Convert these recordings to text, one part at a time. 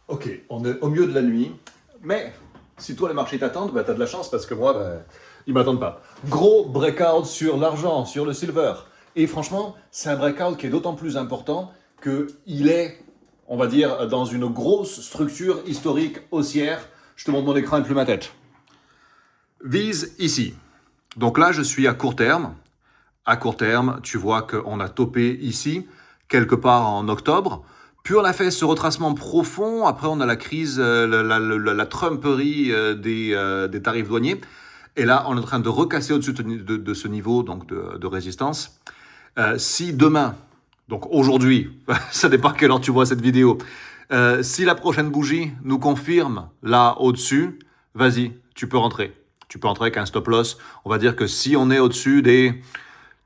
Ok, on est au milieu de la nuit, mais si toi les marchés t'attendent, bah, t'as de la chance parce que moi, bah, ils m'attendent pas. Gros breakout sur l'argent, sur le silver. Et franchement, c'est un breakout qui est d'autant plus important qu'il est, on va dire, dans une grosse structure historique haussière. Je te montre mon écran et plus ma tête. Vise ici. Donc là, je suis à court terme. À court terme, tu vois qu'on a topé ici, quelque part en octobre. Puis on a fait ce retracement profond. Après, on a la crise, la Trumperie des tarifs douaniers. Et là, on est en train de recasser au-dessus de ce niveau donc de résistance. Si demain, donc aujourd'hui, ça dépend à quelle heure tu vois cette vidéo, si la prochaine bougie nous confirme là au-dessus, vas-y, tu peux rentrer. Tu peux rentrer avec un stop loss. On va dire que si on est au-dessus des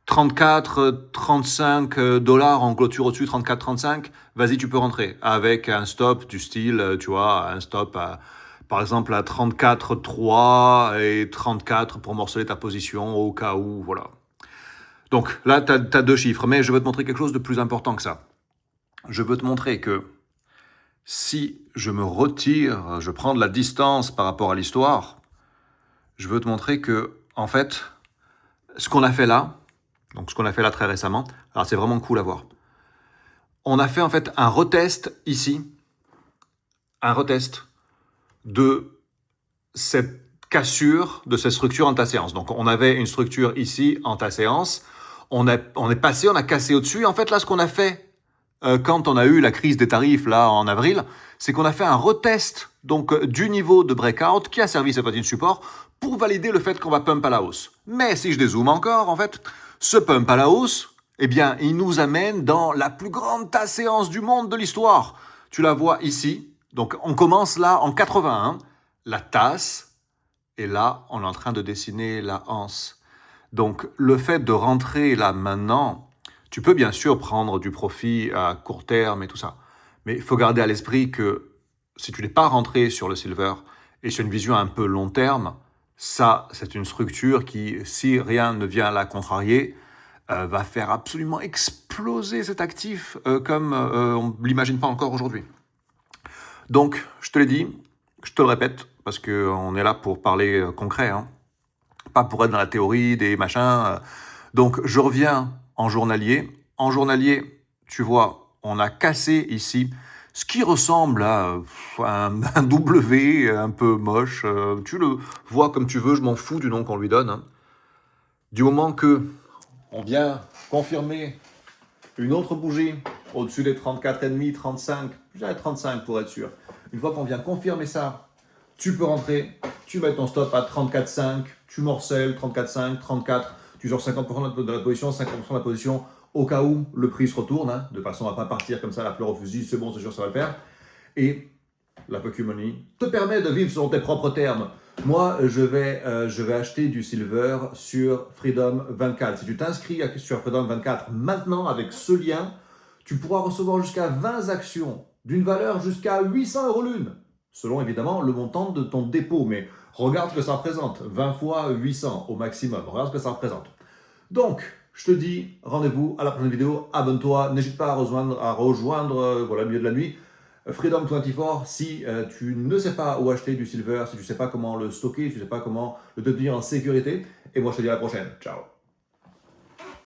34, 35 dollars en clôture au-dessus, 34, 35, vas-y, tu peux rentrer avec un stop du style, tu vois, un stop par exemple à 34, 3 et 34 pour morceler ta position au cas où, voilà. Donc là, tu as deux chiffres, mais je veux te montrer quelque chose de plus important que ça. Je veux te montrer que si je me retire, je prends de la distance par rapport à l'histoire, je veux te montrer que, en fait, ce qu'on a fait là, donc ce qu'on a fait là très récemment, alors c'est vraiment cool à voir. On a fait en fait un retest ici, un retest de cette cassure, de cette structure en ta séance. Donc on avait une structure ici en ta séance, on est passé, on a cassé au-dessus, et en fait là ce qu'on a fait quand on a eu la crise des tarifs là en avril, c'est qu'on a fait un retest donc du niveau de breakout qui a servi cette fois-ci de support pour valider le fait qu'on va pump à la hausse. Mais si je dézoome encore, en fait, ce pump à la hausse, eh bien, il nous amène dans la plus grande tasse séance du monde de l'histoire. Tu la vois ici. Donc, on commence là en 81, la tasse, et là, on est en train de dessiner la anse. Donc, le fait de rentrer là maintenant, tu peux bien sûr prendre du profit à court terme et tout ça. Mais il faut garder à l'esprit que si tu n'es pas rentré sur le silver et sur une vision un peu long terme, ça, c'est une structure qui, si rien ne vient la contrarier, va faire absolument exploser cet actif comme on ne l'imagine pas encore aujourd'hui. Donc, je te l'ai dit, je te le répète, parce qu'on est là pour parler concret, hein, pas pour être dans la théorie des machins. Donc, je reviens en journalier. En journalier, tu vois, on a cassé ici ce qui ressemble à un W un peu moche. Tu le vois comme tu veux, je m'en fous du nom qu'on lui donne. Hein. Du moment que on vient confirmer une autre bougie au-dessus des 34,5, 35, je dirais 35 pour être sûr. Une fois qu'on vient confirmer ça, tu peux rentrer, tu mets ton stop à 34,5, tu morcelles 34,5, 34, tu sors 50% de la position, 50% de la position au cas où le prix se retourne, hein, de façon à ne pas partir comme ça, la fleur au fusil, c'est bon, c'est sûr, ça va le faire. Et la Poké Money te permet de vivre selon tes propres termes. Moi, je vais acheter du silver sur Freedom 24. Si tu t'inscris sur Freedom 24 maintenant avec ce lien, tu pourras recevoir jusqu'à 20 actions d'une valeur jusqu'à 800 € l'une, selon évidemment le montant de ton dépôt. Mais regarde ce que ça représente, 20 fois 800 au maximum. Regarde ce que ça représente. Donc, je te dis rendez-vous à la prochaine vidéo. Abonne-toi, n'hésite pas à rejoindre voilà, le milieu de la nuit. Freedom 24, si tu ne sais pas où acheter du silver, si tu ne sais pas comment le stocker, si tu ne sais pas comment le tenir en sécurité, et moi je te dis à la prochaine. Ciao.